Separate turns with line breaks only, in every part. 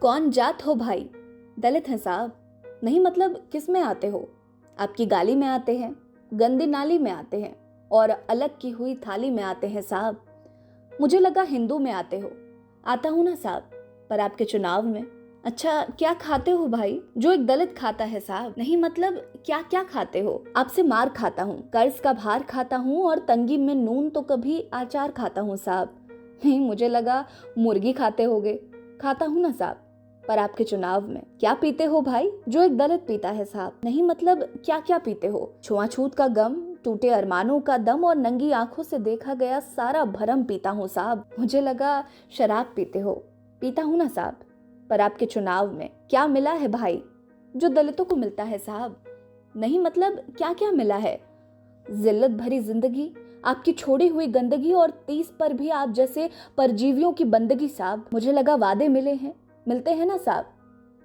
कौन जात हो भाई? दलित हैं साहब। नहीं मतलब किस में आते हो? आपकी गाली में आते हैं, गंदी नाली में आते हैं और अलग की हुई थाली में आते हैं साहब। मुझे लगा हिंदू में आते हो। आता हूं ना साहब, पर आपके चुनाव में। अच्छा क्या खाते हो भाई जो एक दलित खाता है साहब? नहीं मतलब क्या क्या खाते हो? आपसे मार खाता हूँ, कर्ज का भार खाता हूँ और तंगी में नून तो कभी अचार खाता हूँ साहब। नहीं मुझे लगा मुर्गी खाते होगे। खाता हूँ ना साहब, पर आपके चुनाव में। क्या पीते हो भाई जो एक दलित पीता है साहब? नहीं मतलब क्या क्या पीते हो? छुआछूत का गम, टूटे अरमानों का दम और नंगी आंखों से देखा गया सारा भरम पीता हूँ साहब। मुझे लगा शराब पीते हो। पीता हूँ ना साहब, पर आपके चुनाव में। क्या मिला है भाई जो दलितों को मिलता है साहब? नहीं मतलब क्या क्या मिला है? जिल्लत भरी जिंदगी, आपकी छोड़ी हुई गंदगी और 30 पर भी आप जैसे परजीवियों की बंदगी साहब। मुझे लगा वादे मिले हैं, मिलते हैं ना साहब,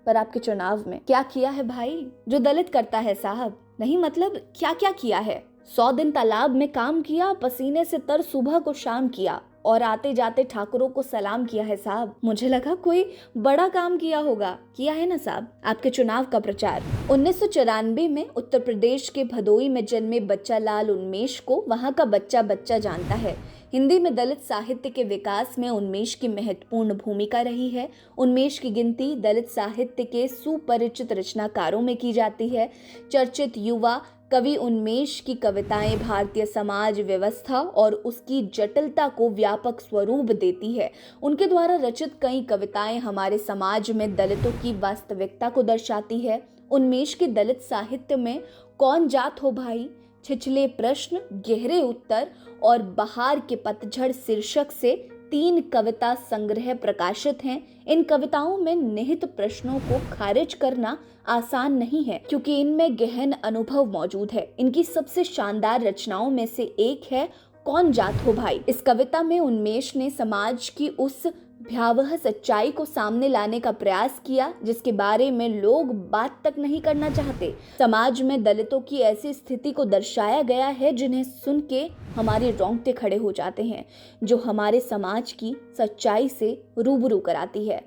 पर आपके चुनाव में। क्या किया है भाई जो दलित करता है साहब? नहीं मतलब क्या क्या किया है? 100 दिन तालाब में काम किया, पसीने से तर सुबह को शाम किया और आते जाते ठाकुरों को सलाम किया है साहब। मुझे लगा कोई बड़ा काम किया होगा। किया है ना साहब, आपके चुनाव का प्रचार। 1994 में उत्तर प्रदेश के भदोई में जन्मे बच्चा लाल उन्मेष को वहां का बच्चा बच्चा जानता है। हिंदी में दलित साहित्य के विकास में उन्मेष की महत्वपूर्ण भूमिका रही है। उन्मेष की गिनती दलित साहित्य के सुपरिचित रचनाकारों में की जाती है। चर्चित युवा कवि उन्मेष की कविताएं भारतीय समाज व्यवस्था और उसकी जटिलता को व्यापक स्वरूप देती है। उनके द्वारा रचित कई कविताएं हमारे समाज में दलितों की वास्तविकता को दर्शाती है। उन्मेष के दलित साहित्य में कौन जात हो भाई, छिछले प्रश्न, गहरे उत्तर और बहार के पतझड़ शीर्षक से 3 कविता संग्रह प्रकाशित हैं। इन कविताओं में निहित प्रश्नों को खारिज करना आसान नहीं है क्योंकि इनमें गहन अनुभव मौजूद है। इनकी सबसे शानदार रचनाओं में से एक है कौन जात हो भाई। इस कविता में उन्मेष ने समाज की उस भयावह सच्चाई को सामने लाने का प्रयास किया जिसके बारे में लोग बात तक नहीं करना चाहते। समाज में दलितों की ऐसी स्थिति को दर्शाया गया है जिन्हें सुन के हमारे रोंगटे खड़े हो जाते हैं, जो हमारे समाज की सच्चाई से रूबरू कराती है।